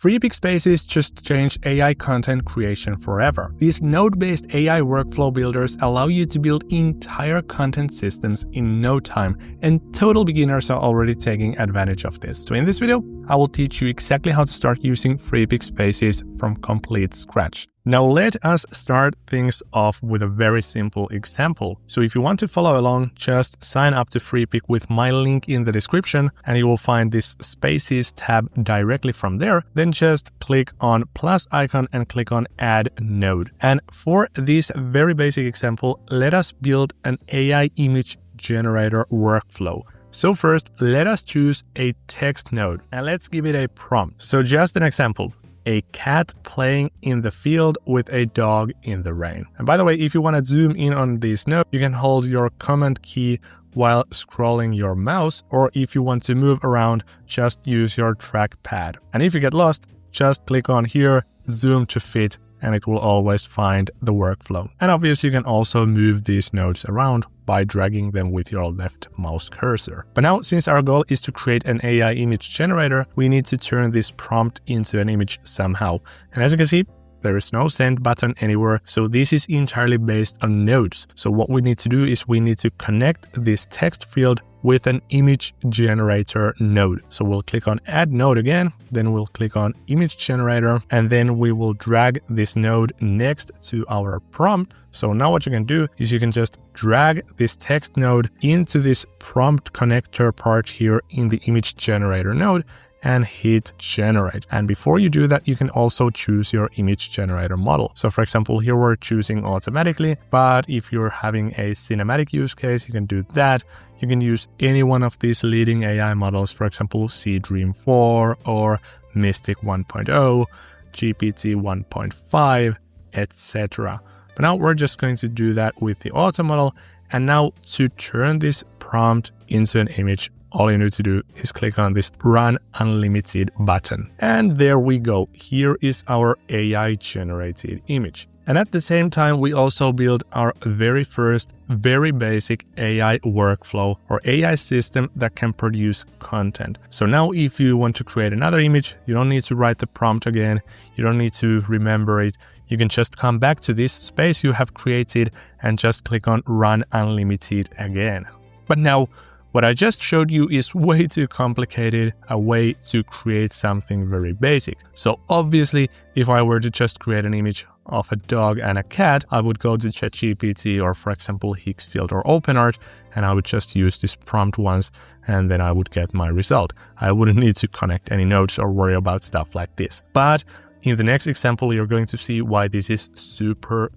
Freepik Spaces just changed AI content creation forever. These node-based AI workflow builders allow you to build entire content systems in no time, and total beginners are already taking advantage of this. So in this video, I will teach you exactly how to start using Freepik Spaces from complete scratch. Now let us start things off with a very simple example. So if you want to follow along, just sign up to Freepik with my link in the description and you will find this Spaces tab directly from there. Then just click on plus icon and click on Add Node. And for this very basic example, let us build an AI image generator workflow. So first, let us choose a text node and let's give it a prompt. So just an example. A cat playing in the field with a dog in the rain. And by the way, if you want to zoom in on this node, you can hold your command key while scrolling your mouse, or if you want to move around, just use your trackpad. And if you get lost, just click on here, zoom to fit, and it will always find the workflow. And obviously you can also move these nodes around by dragging them with your left mouse cursor. But now, since our goal is to create an AI image generator, we need to turn this prompt into an image somehow. And as you can see, there is no send button anywhere, so this is entirely based on nodes. So what we need to do is we need to connect this text field with an image generator node. So we'll click on Add Node again, then we'll click on Image Generator, and then we will drag this node next to our prompt. So now what you can do is you can just drag this text node into this prompt connector part here in the image generator node and hit generate. And before you do that, you can also choose your image generator model. So for example, here we're choosing automatically, but if you're having a cinematic use case, you can do that. You can use any one of these leading AI models, for example, Dream 4 or Mystic 1.0, GPT 1.5, etc. But now we're just going to do that with the auto model. And now to turn this prompt into an image, all you need to do is click on this Run Unlimited button. And there we go. Here is our AI generated image. And at the same time, we also build our very first, very basic AI workflow or AI system that can produce content. So now if you want to create another image, you don't need to write the prompt again. You don't need to remember it. You can just come back to this space you have created and just click on Run Unlimited again. But now, what I just showed you is way too complicated, a way to create something very basic. So obviously, if I were to just create an image of a dog and a cat, I would go to ChatGPT or, for example, Higgsfield or OpenArt, and I would just use this prompt once, and then I would get my result. I wouldn't need to connect any nodes or worry about stuff like this. But in the next example, you're going to see why this is super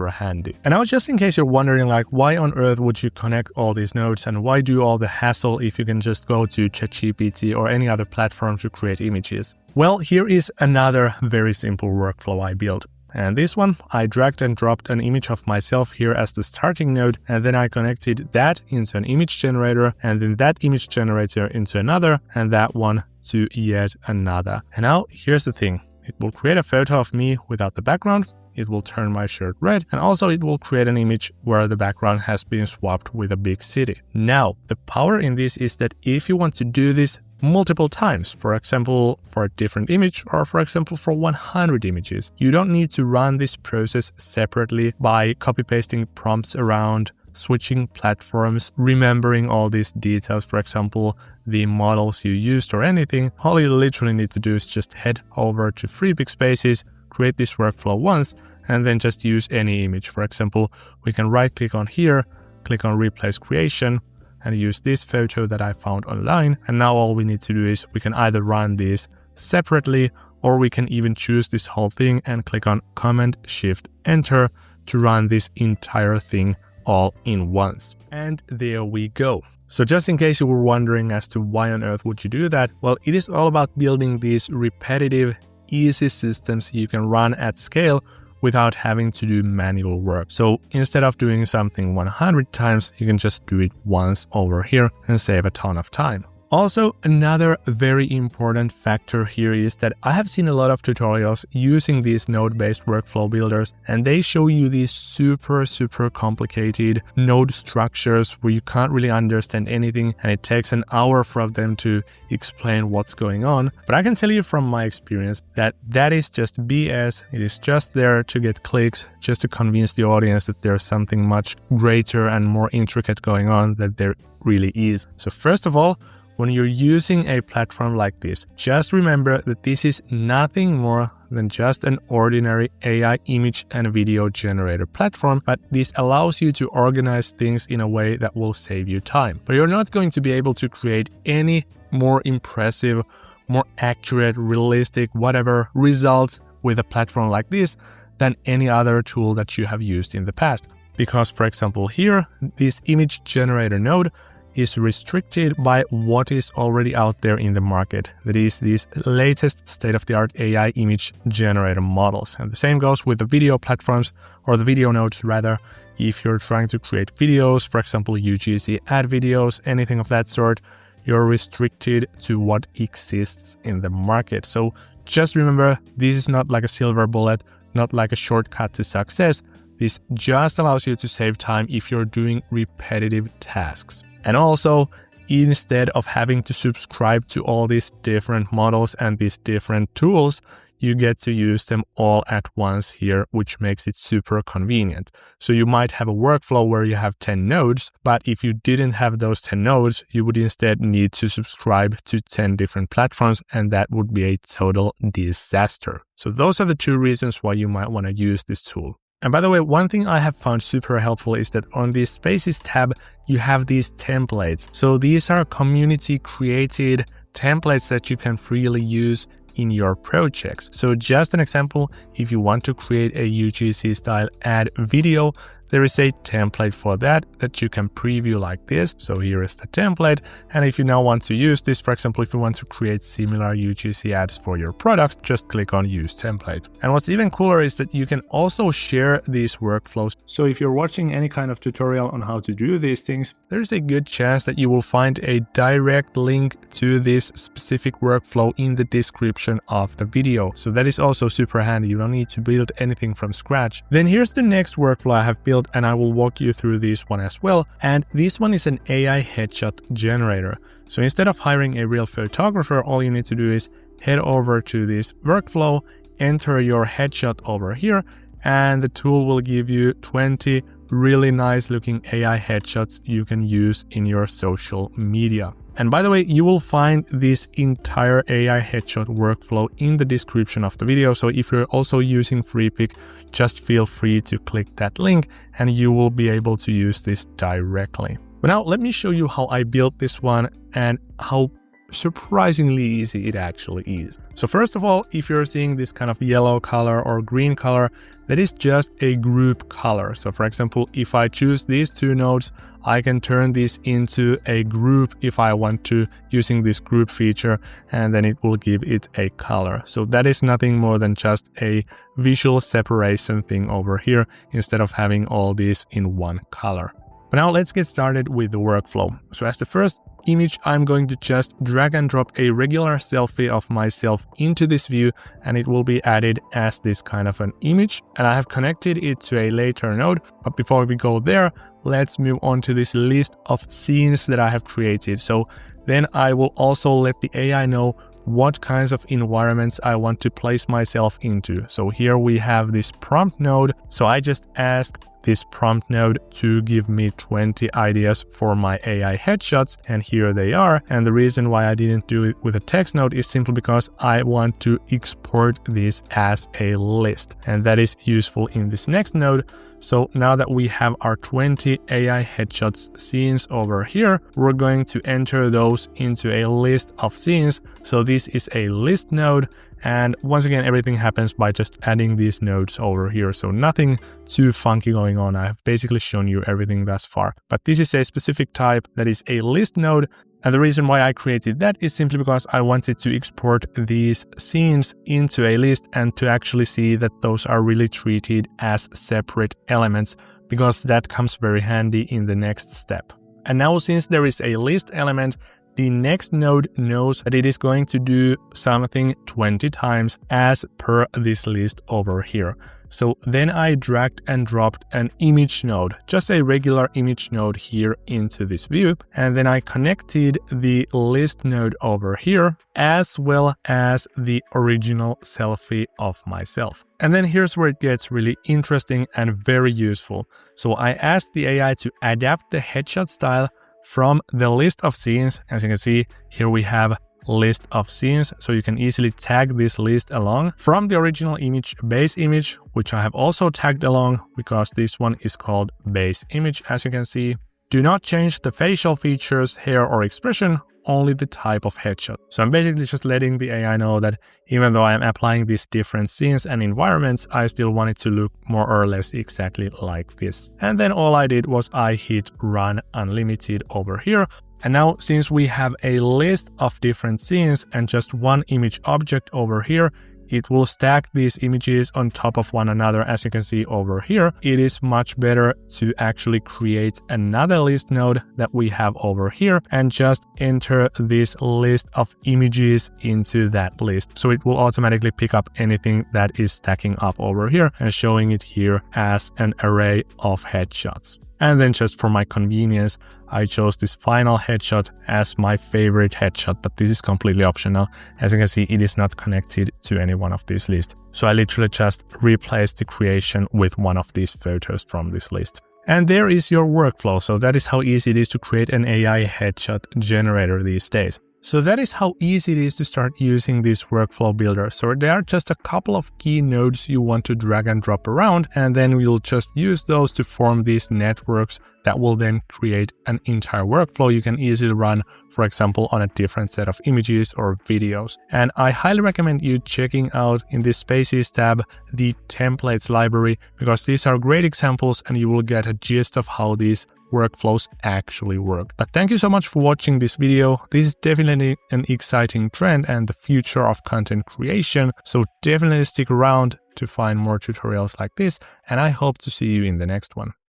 handy. And now, just in case you're wondering, like, why on earth would you connect all these nodes and why do all the hassle if you can just go to ChatGPT or any other platform to create images? Well, here is another very simple workflow I built. And this one, I dragged and dropped an image of myself here as the starting node, and then I connected that into an image generator, and then that image generator into another, and that one to yet another. And now, here's the thing. It will create a photo of me without the background, it will turn my shirt red, and also it will create an image where the background has been swapped with a big city. Now, the power in this is that if you want to do this multiple times, for example, for a different image, or for example, for 100 images, you don't need to run this process separately by copy-pasting prompts around, switching platforms, remembering all these details, for example, the models you used or anything. All you literally need to do is just head over to Freepik Spaces, create this workflow once, and then just use any image. For example, we can right click on here, click on Replace Creation, and use this photo that I found online. And now all we need to do is we can either run this separately, or we can even choose this whole thing and click on Command-Shift-Enter to run this entire thing all in once. And there we go. So just in case you were wondering as to why on earth would you do that, well, it is all about building these repetitive, easy systems you can run at scale without having to do manual work. So instead of doing something 100 times, you can just do it once over here and save a ton of time. Also, another very important factor here is that I have seen a lot of tutorials using these node-based workflow builders, and they show you these super complicated node structures where you can't really understand anything, and it takes an hour for them to explain what's going on. But I can tell you from my experience that that is just BS. It is just there to get clicks, just to convince the audience that there's something much greater and more intricate going on than there really is. So first of all, when you're using a platform like this, just remember that this is nothing more than just an ordinary AI image and video generator platform, but this allows you to organize things in a way that will save you time. But you're not going to be able to create any more impressive, more accurate, realistic, whatever results with a platform like this than any other tool that you have used in the past. Because, for example, here, this image generator node is restricted by what is already out there in the market. That is these latest state-of-the-art AI image generator models. And the same goes with the video platforms, or the video nodes rather. If you're trying to create videos, for example, UGC ad videos, anything of that sort, you're restricted to what exists in the market. So just remember, this is not like a silver bullet, not like a shortcut to success. This just allows you to save time if you're doing repetitive tasks. And also, instead of having to subscribe to all these different models and these different tools, you get to use them all at once here, which makes it super convenient. So you might have a workflow where you have 10 nodes, but if you didn't have those 10 nodes, you would instead need to subscribe to 10 different platforms, and that would be a total disaster. So those are the two reasons why you might want to use this tool. And by the way, one thing I have found super helpful is that on the Spaces tab, you have these templates. So these are community created templates that you can freely use in your projects. So just an example, if you want to create a UGC style ad video, there is a template for that you can preview like this. So here is the template. And if you now want to use this, for example, if you want to create similar UGC ads for your products, just click on Use Template. And what's even cooler is that you can also share these workflows. So if you're watching any kind of tutorial on how to do these things, there's a good chance that you will find a direct link to this specific workflow in the description of the video. So that is also super handy. You don't need to build anything from scratch. Then here's the next workflow I have built, and I will walk you through this one as well. And this one is an AI headshot generator. So instead of hiring a real photographer, all you need to do is head over to this workflow, enter your headshot over here, and the tool will give you 20 really nice looking AI headshots you can use in your social media. And by the way, you will find this entire AI headshot workflow in the description of the video. So if you're also using Freepik, just feel free to click that link and you will be able to use this directly. But now let me show you how I built this one and how surprisingly easy it actually is. So first of all, if you're seeing this kind of yellow color or green color, that is just a group color. So for example, if I choose these two nodes, I can turn this into a group if I want to, using this group feature, and then it will give it a color. So that is nothing more than just a visual separation thing over here, instead of having all these in one color. But now let's get started with the workflow. So as the first image, I'm going to just drag and drop a regular selfie of myself into this view, and it will be added as this kind of an image. And I have connected it to a later node. But before we go there, let's move on to this list of scenes that I have created. So then I will also let the AI know what kinds of environments I want to place myself into. So here we have this prompt node. So I just ask this prompt node to give me 20 ideas for my AI headshots, and here they are. And the reason why I didn't do it with a text node is simply because I want to export this as a list, and that is useful in this next node. So now that we have our 20 AI headshots scenes over here, we're going to enter those into a list of scenes. So this is a list node. And once again, everything happens by just adding these nodes over here. So nothing too funky going on. I have basically shown you everything thus far. But this is a specific type that is a list node. And the reason why I created that is simply because I wanted to export these scenes into a list and to actually see that those are really treated as separate elements, because that comes very handy in the next step. And now, since there is a list element, the next node knows that it is going to do something 20 times as per this list over here. So then I dragged and dropped an image node, just a regular image node here into this view. And then I connected the list node over here, as well as the original selfie of myself. And then here's where it gets really interesting and very useful. So I asked the AI to adapt the headshot style from the list of scenes. As you can see, here we have list of scenes, so you can easily tag this list along from the original image base image, which I have also tagged along because this one is called base image. As you can see, do not change the facial features, hair or expression, only the type of headshot. So I'm basically just letting the AI know that even though I'm applying these different scenes and environments, I still want it to look more or less exactly like this. And then all I did was I hit run unlimited over here. And now, since we have a list of different scenes and just one image object over here, it will stack these images on top of one another. As you can see over here, it is much better to actually create another list node that we have over here and just enter this list of images into that list. So it will automatically pick up anything that is stacking up over here and showing it here as an array of headshots. And then just for my convenience, I chose this final headshot as my favorite headshot, but this is completely optional. As you can see, it is not connected to any one of these lists. So I literally just replaced the creation with one of these photos from this list. And there is your workflow. So that is how easy it is to create an AI headshot generator these days. So that is how easy it is to start using this workflow builder. So there are just a couple of key nodes you want to drag and drop around, and then we'll just use those to form these networks that will then create an entire workflow you can easily run, for example, on a different set of images or videos. And I highly recommend you checking out in this Spaces tab the templates library, because these are great examples and you will get a gist of how these workflows actually work. But thank you so much for watching this video. This is definitely an exciting trend and the future of content creation. So definitely stick around to find more tutorials like this, and I hope to see you in the next one.